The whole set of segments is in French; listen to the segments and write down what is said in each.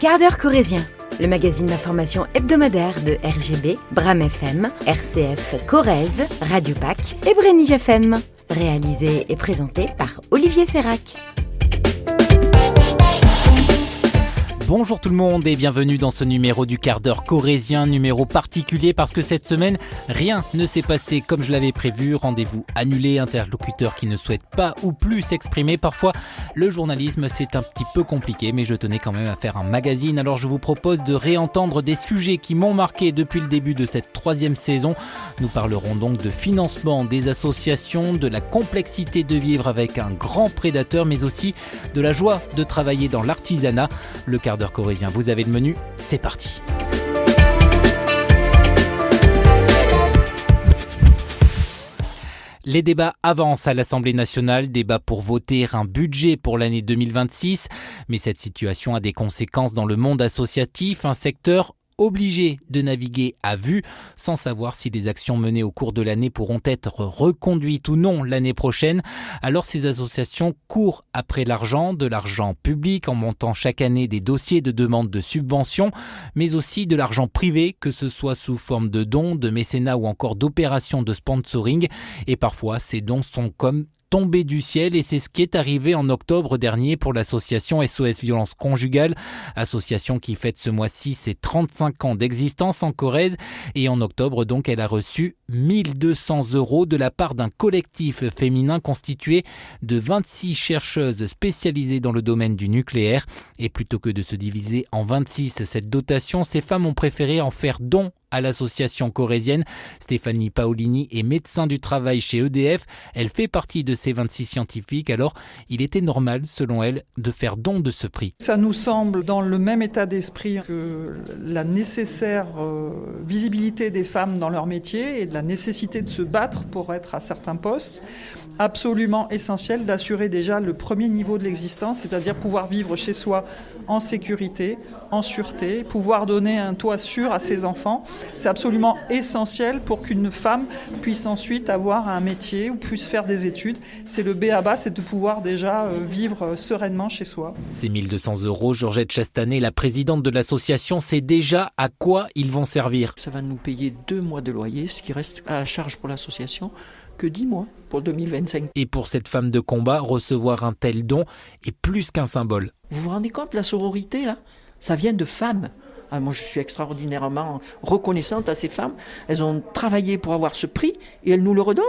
Quart d'heure corrézien, le magazine d'information hebdomadaire de RGB, Bram FM, RCF Corrèze, Radio Pac et Brenige FM. Réalisé et présenté par Olivier Sérac. Bonjour tout le monde et bienvenue dans ce numéro du quart d'heure corrézien, numéro particulier parce que cette semaine, rien ne s'est passé comme je l'avais prévu. Rendez-vous annulé, interlocuteurs qui ne souhaitent pas ou plus s'exprimer. Parfois, le journalisme c'est un petit peu compliqué, mais je tenais quand même à faire un magazine. Alors je vous propose de réentendre des sujets qui m'ont marqué depuis le début de cette 3e saison. Nous parlerons donc de financement des associations, de la complexité de vivre avec un grand prédateur, mais aussi de la joie de travailler dans l'artisanat. Le quart d'heure corrézien, vous avez le menu, c'est parti. Les débats avancent à l'Assemblée nationale, débat pour voter un budget pour l'année 2026. Mais cette situation a des conséquences dans le monde associatif, un secteur obligé de naviguer à vue, sans savoir si les actions menées au cours de l'année pourront être reconduites ou non l'année prochaine. Alors ces associations courent après l'argent, de l'argent public en montant chaque année des dossiers de demande de subventions, mais aussi de l'argent privé, que ce soit sous forme de dons, de mécénat ou encore d'opérations de sponsoring. Et parfois ces dons sont comme tombé du ciel et c'est ce qui est arrivé en octobre dernier pour l'association SOS Violence Conjugale, association qui fête ce mois-ci ses 35 ans d'existence en Corrèze et en octobre donc elle a reçu 1200 € de la part d'un collectif féminin constitué de 26 chercheuses spécialisées dans le domaine du nucléaire et plutôt que de se diviser en 26 cette dotation, ces femmes ont préféré en faire don à l'association corrézienne. Stéphanie Paolini est médecin du travail chez EDF. Elle fait partie de ces 26 scientifiques. Alors, il était normal, selon elle, de faire don de ce prix. Ça nous semble dans le même état d'esprit que la nécessaire visibilité des femmes dans leur métier et de la nécessité de se battre pour être à certains postes. Absolument essentiel d'assurer déjà le premier niveau de l'existence, c'est-à-dire pouvoir vivre chez soi en sécurité, en sûreté, pouvoir donner un toit sûr à ses enfants. C'est absolument essentiel pour qu'une femme puisse ensuite avoir un métier ou puisse faire des études. C'est le b.a.-ba, c'est de pouvoir déjà vivre sereinement chez soi. Ces 1200 €, Georgette Chastanet, la présidente de l'association, sait déjà à quoi ils vont servir. Ça va nous payer 2 mois de loyer, ce qui reste à la charge pour l'association que 10 mois pour 2025. Et pour cette femme de combat, recevoir un tel don est plus qu'un symbole. Vous vous rendez compte, la sororité, là, ça vient de femmes. Moi, je suis extraordinairement reconnaissante à ces femmes. Elles ont travaillé pour avoir ce prix et elles nous le redonnent.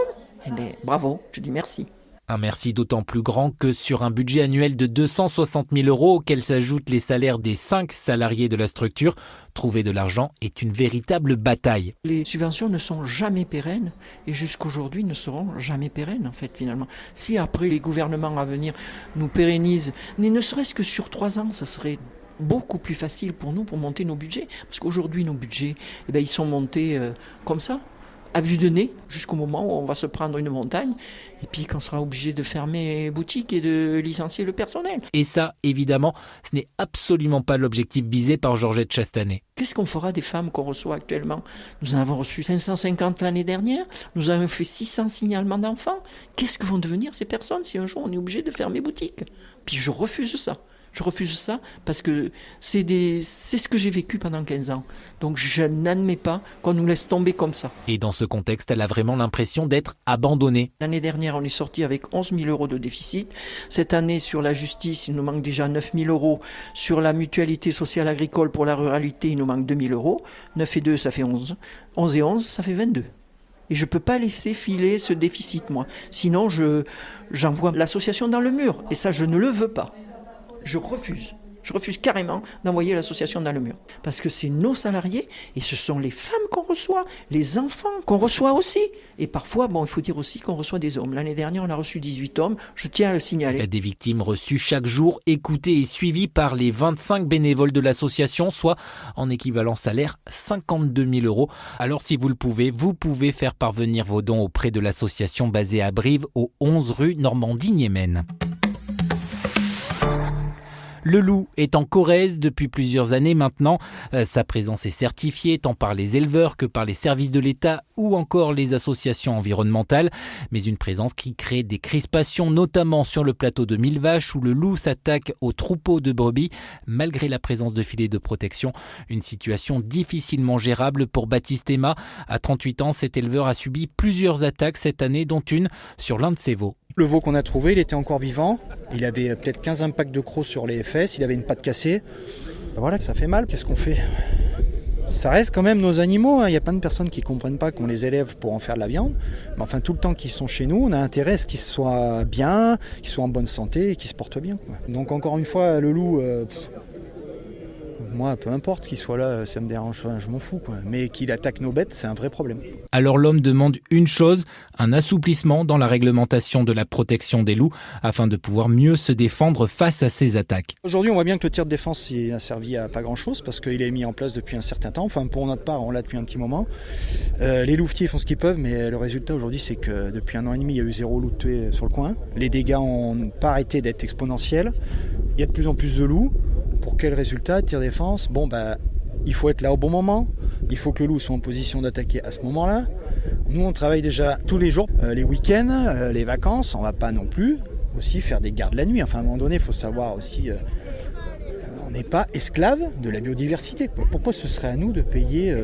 Eh bien, bravo, je dis merci. Un merci d'autant plus grand que sur un budget annuel de 260 000 € auquel s'ajoutent les salaires des 5 salariés de la structure, trouver de l'argent est une véritable bataille. Les subventions ne sont jamais pérennes et jusqu'aujourd'hui ne seront jamais pérennes en fait finalement. Si après les gouvernements à venir nous pérennisent, mais ne serait-ce que sur 3 ans, ça serait beaucoup plus facile pour nous pour monter nos budgets. Parce qu'aujourd'hui nos budgets, ils sont montés comme ça, à vue de nez, jusqu'au moment où on va se prendre une montagne et puis qu'on sera obligé de fermer les boutiques et de licencier le personnel. Et ça, évidemment, ce n'est absolument pas l'objectif visé par Georgette Chastanet. Qu'est-ce qu'on fera des femmes qu'on reçoit actuellement ? Nous en avons reçu 550 l'année dernière, nous avons fait 600 signalements d'enfants. Qu'est-ce que vont devenir ces personnes si un jour on est obligé de fermer boutique ? Puis je refuse ça. Je refuse ça parce que c'est ce que j'ai vécu pendant 15 ans. Donc je n'admets pas qu'on nous laisse tomber comme ça. Et dans ce contexte, elle a vraiment l'impression d'être abandonnée. L'année dernière, on est sorti avec 11 000 € de déficit. Cette année, sur la justice, il nous manque déjà 9 000 €. Sur la mutualité sociale agricole pour la ruralité, il nous manque 2 000 €. 9 et 2, ça fait 11. 11 et 11, ça fait 22. Et je ne peux pas laisser filer ce déficit, moi. Sinon, j'envoie l'association dans le mur. Et ça, je ne le veux pas. Je refuse carrément d'envoyer l'association dans le mur. Parce que c'est nos salariés et ce sont les femmes qu'on reçoit, les enfants qu'on reçoit aussi. Et parfois, il faut dire aussi qu'on reçoit des hommes. L'année dernière, on a reçu 18 hommes, je tiens à le signaler. Des victimes reçues chaque jour, écoutées et suivies par les 25 bénévoles de l'association, soit en équivalent salaire 52 000 €. Alors si vous le pouvez, vous pouvez faire parvenir vos dons auprès de l'association basée à Brive, au 11 rue Normandie-Niémen. Le loup est en Corrèze depuis plusieurs années maintenant. Sa présence est certifiée tant par les éleveurs que par les services de l'État ou encore les associations environnementales. Mais une présence qui crée des crispations, notamment sur le plateau de Millevaches où le loup s'attaque aux troupeaux de brebis. Malgré la présence de filets de protection, une situation difficilement gérable pour Baptiste Emma. À 38 ans, cet éleveur a subi plusieurs attaques cette année, dont une sur l'un de ses veaux. Le veau qu'on a trouvé, il était encore vivant. Il avait peut-être 15 impacts de crocs sur les fesses, il avait une patte cassée. Voilà, ça fait mal, qu'est-ce qu'on fait ? Ça reste quand même nos animaux, hein. Il y a plein de personnes qui ne comprennent pas qu'on les élève pour en faire de la viande. Mais enfin, tout le temps qu'ils sont chez nous, on a intérêt à ce qu'ils soient bien, qu'ils soient en bonne santé et qu'ils se portent bien, quoi. Donc encore une fois, le loup... Moi, peu importe qu'il soit là, ça me dérange, je m'en fous, quoi. Mais qu'il attaque nos bêtes, c'est un vrai problème. Alors l'homme demande une chose, un assouplissement dans la réglementation de la protection des loups afin de pouvoir mieux se défendre face à ces attaques. Aujourd'hui, on voit bien que le tir de défense a servi à pas grand-chose parce qu'il est mis en place depuis un certain temps. Enfin, pour notre part, on l'a depuis un petit moment. Les louvetiers font ce qu'ils peuvent, mais le résultat aujourd'hui, c'est que depuis 1 an et demi, il y a eu 0 loup tué sur le coin. Les dégâts n'ont pas arrêté d'être exponentiels. Il y a de plus en plus de loups. Pour quel résultat, tir défense ? Il faut être là au bon moment. Il faut que le loup soit en position d'attaquer à ce moment-là. Nous, on travaille déjà tous les jours, les week-ends, les vacances. On ne va pas non plus aussi faire des gardes la nuit. Enfin, à un moment donné, il faut savoir aussi... on n'est pas esclave de la biodiversité. Pourquoi ce serait à nous de payer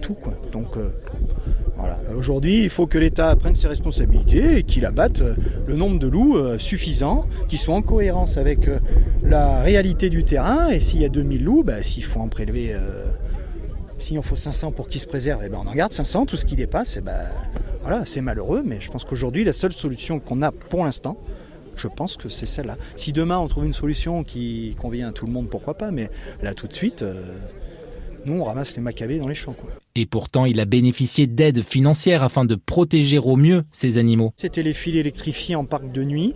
tout, quoi. Donc... Voilà. Aujourd'hui, il faut que l'État prenne ses responsabilités et qu'il abatte le nombre de loups suffisant, qui soient en cohérence avec la réalité du terrain. Et s'il y a 2000 loups, s'il faut en prélever, s'il en faut 500 pour qu'ils se préservent, on en garde 500. Tout ce qui dépasse, voilà, c'est malheureux. Mais je pense qu'aujourd'hui, la seule solution qu'on a pour l'instant, je pense que c'est celle-là. Si demain on trouve une solution qui convient à tout le monde, pourquoi pas. Mais là, tout de suite... Nous, on ramasse les macabées dans les champs, quoi. Et pourtant, il a bénéficié d'aides financières afin de protéger au mieux ces animaux. C'était les fils électrifiés en parc de nuit.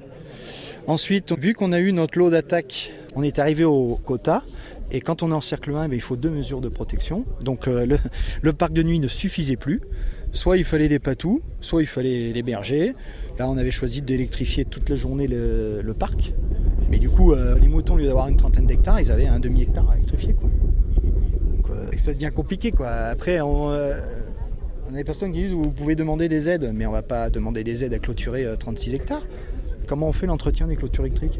Ensuite, vu qu'on a eu notre lot d'attaques, on est arrivé au quota. Et quand on est en cercle 1, il faut 2 mesures de protection. Donc le parc de nuit ne suffisait plus. Soit il fallait des patous, soit il fallait les bergers. Là, on avait choisi d'électrifier toute la journée le parc. Mais du coup, les moutons, au lieu d'avoir une trentaine d'hectares, ils avaient un demi-hectare à électrifier, quoi. Ça devient compliqué, quoi. Après, on a des personnes qui disent vous pouvez demander des aides, mais on ne va pas demander des aides à clôturer 36 hectares. Comment on fait l'entretien des clôtures électriques ?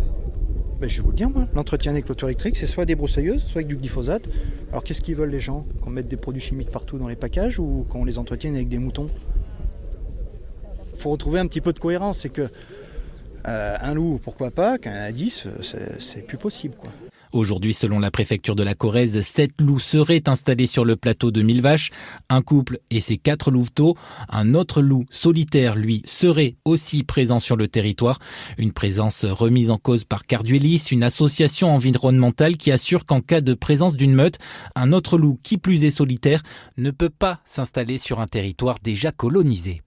Je vais vous le dire, moi. L'entretien des clôtures électriques, c'est soit des broussailleuses, soit avec du glyphosate. Alors qu'est-ce qu'ils veulent les gens ? Qu'on mette des produits chimiques partout dans les packages ou qu'on les entretienne avec des moutons ? Il faut retrouver un petit peu de cohérence. C'est que un loup, pourquoi pas, qu'un à 10, c'est plus possible, quoi. Aujourd'hui, selon la préfecture de la Corrèze, 7 loups seraient installés sur le plateau de Millevaches. Un couple et ses 4 louveteaux. Un autre loup solitaire, lui, serait aussi présent sur le territoire. Une présence remise en cause par Carduelis, une association environnementale qui assure qu'en cas de présence d'une meute, un autre loup, qui plus est solitaire, ne peut pas s'installer sur un territoire déjà colonisé.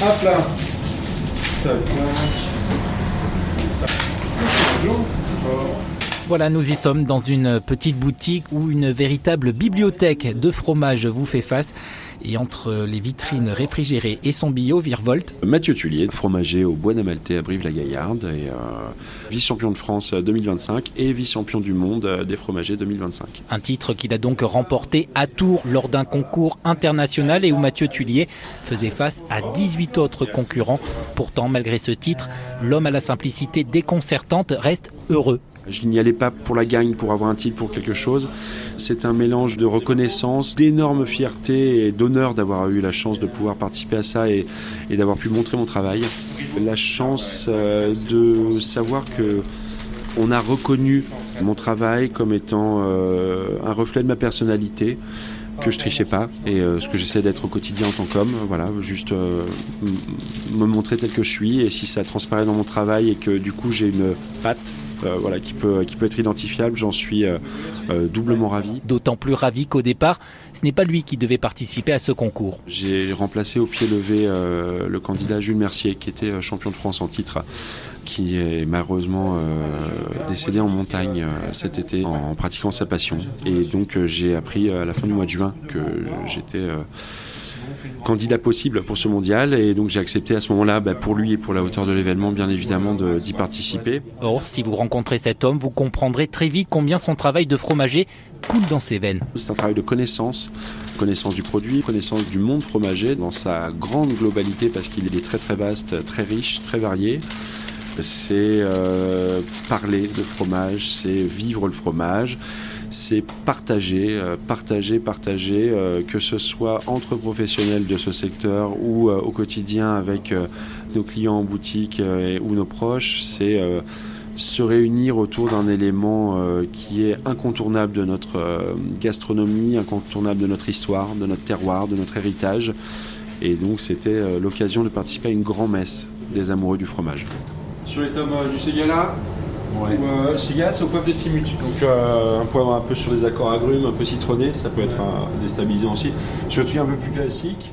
Hop là. Voilà, nous y sommes dans une petite boutique où une véritable bibliothèque de fromage vous fait face. Et entre les vitrines réfrigérées et son bio virevolte Mathieu Tullier, fromager au Bois d'Amaltais à Brive-la-Gaillarde, et vice-champion de France 2025 et vice-champion du monde des fromagers 2025. Un titre qu'il a donc remporté à Tours lors d'un concours international et où Mathieu Tullier faisait face à 18 autres concurrents. Pourtant, malgré ce titre, l'homme à la simplicité déconcertante reste heureux. Je n'y allais pas pour la gagne, pour avoir un titre, pour quelque chose. C'est un mélange de reconnaissance, d'énorme fierté et d'honneur d'avoir eu la chance de pouvoir participer à ça et d'avoir pu montrer mon travail. La chance de savoir qu'on a reconnu mon travail comme étant un reflet de ma personnalité, que je trichais pas et ce que j'essaie d'être au quotidien en tant qu'homme, voilà, juste me montrer tel que je suis, et si ça transparaît dans mon travail et que du coup j'ai une patte qui peut être identifiable, j'en suis doublement ravi. D'autant plus ravi qu'au départ, ce n'est pas lui qui devait participer à ce concours. J'ai remplacé au pied levé le candidat Jules Mercier, qui était champion de France en titre, qui est malheureusement décédé en montagne cet été en pratiquant sa passion. Et donc j'ai appris à la fin du mois de juin que j'étais candidat possible pour ce mondial. Et donc j'ai accepté à ce moment-là, pour lui et pour la hauteur de l'événement, bien évidemment, d'y participer. Or, si vous rencontrez cet homme, vous comprendrez très vite combien son travail de fromager coule dans ses veines. C'est un travail de connaissance du produit, connaissance du monde fromager dans sa grande globalité, parce qu'il est très très vaste, très riche, très varié. C'est parler de fromage, c'est vivre le fromage, c'est partager, que ce soit entre professionnels de ce secteur ou au quotidien avec nos clients en boutique ou nos proches. C'est se réunir autour d'un élément qui est incontournable de notre gastronomie, incontournable de notre histoire, de notre terroir, de notre héritage. Et donc c'était l'occasion de participer à une grand-messe des amoureux du fromage. Sur les tomes du Ségala, Ségala c'est au poivre de Timut. Donc un poivre un peu sur des accords agrumes, un peu citronné, ça peut être déstabilisant aussi. Sur un truc un peu plus classique.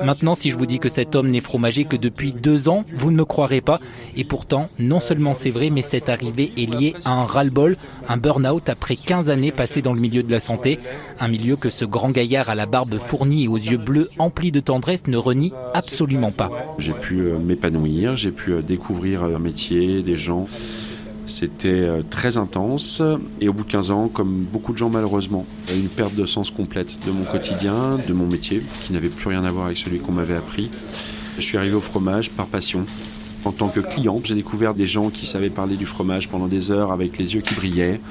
Maintenant, si je vous dis que cet homme n'est fromager que depuis 2 ans, vous ne me croirez pas. Et pourtant, non seulement c'est vrai, mais cette arrivée est liée à un ras-le-bol, un burn-out après 15 années passées dans le milieu de la santé. Un milieu que ce grand gaillard à la barbe fournie et aux yeux bleus emplis de tendresse ne renie absolument pas. J'ai pu m'épanouir, j'ai pu découvrir un métier, des gens. C'était très intense et au bout de 15 ans, comme beaucoup de gens malheureusement, une perte de sens complète de mon quotidien, de mon métier, qui n'avait plus rien à voir avec celui qu'on m'avait appris. Je suis arrivé au fromage par passion. En tant que client, j'ai découvert des gens qui savaient parler du fromage pendant des heures avec les yeux qui brillaient,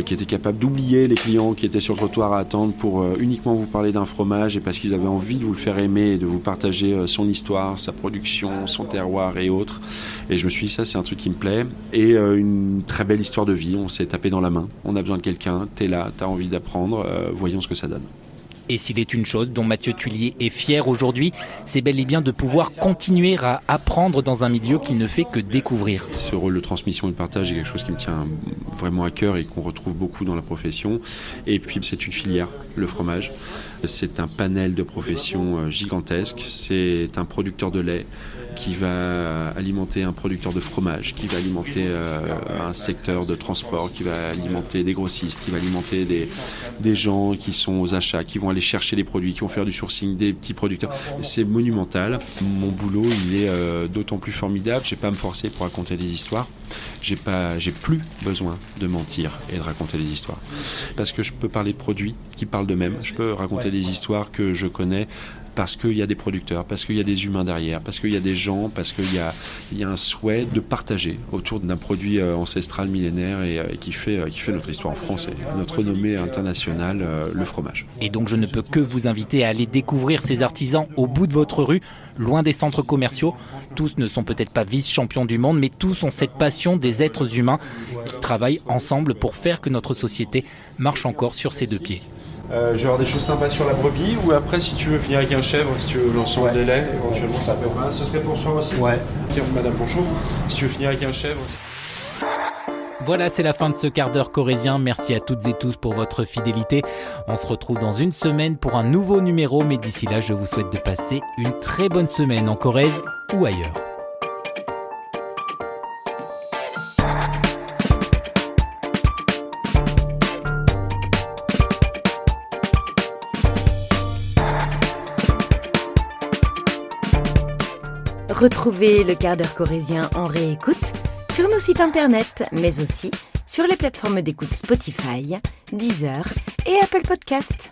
qui étaient capables d'oublier les clients qui étaient sur le trottoir à attendre pour uniquement vous parler d'un fromage et parce qu'ils avaient envie de vous le faire aimer et de vous partager son histoire, sa production, son terroir et autres. Et je me suis dit, ça c'est un truc qui me plaît. Et une très belle histoire de vie, on s'est tapé dans la main, on a besoin de quelqu'un, t'es là, t'as envie d'apprendre, voyons ce que ça donne. Et s'il est une chose dont Mathieu Thuillier est fier aujourd'hui, c'est bel et bien de pouvoir continuer à apprendre dans un milieu qu'il ne fait que découvrir. Ce rôle de transmission et de partage est quelque chose qui me tient vraiment à cœur et qu'on retrouve beaucoup dans la profession. Et puis c'est une filière, le fromage. C'est un panel de professions gigantesque. C'est un producteur de lait qui va alimenter un producteur de fromage, qui va alimenter un secteur de transport, qui va alimenter des grossistes, qui va alimenter des gens qui sont aux achats, qui vont aller chercher les produits, qui vont faire du sourcing, des petits producteurs. C'est monumental. Mon boulot, il est d'autant plus formidable. J'ai pas à me forcer pour raconter des histoires. J'ai plus besoin de mentir et de raconter des histoires. Parce que je peux parler de produits qui parlent d'eux-mêmes. Je peux raconter des histoires que je connais parce qu'il y a des producteurs, parce qu'il y a des humains derrière, parce qu'il y a des gens, parce qu'il y a un souhait de partager autour d'un produit ancestral millénaire et qui fait notre histoire en France et notre renommée internationale, le fromage. Et donc je ne peux que vous inviter à aller découvrir ces artisans au bout de votre rue, loin des centres commerciaux. Tous ne sont peut-être pas vice-champions du monde, mais tous ont cette passion des êtres humains qui travaillent ensemble pour faire que notre société marche encore sur ses 2 pieds. Je vais avoir des choses sympas sur la brebis ou après si tu veux finir avec un chèvre, si tu veux l'ensemble des laits, éventuellement ça peut. Ce serait pour soi aussi. Ouais. Madame Ponchot, si tu veux finir avec un chèvre. Voilà, c'est la fin de ce quart d'heure corrézien. Merci à toutes et tous pour votre fidélité. On se retrouve dans une semaine pour un nouveau numéro, mais d'ici là, je vous souhaite de passer une très bonne semaine en Corrèze ou ailleurs. Retrouvez le quart d'heure corrézien en réécoute sur nos sites internet, mais aussi sur les plateformes d'écoute Spotify, Deezer et Apple Podcasts.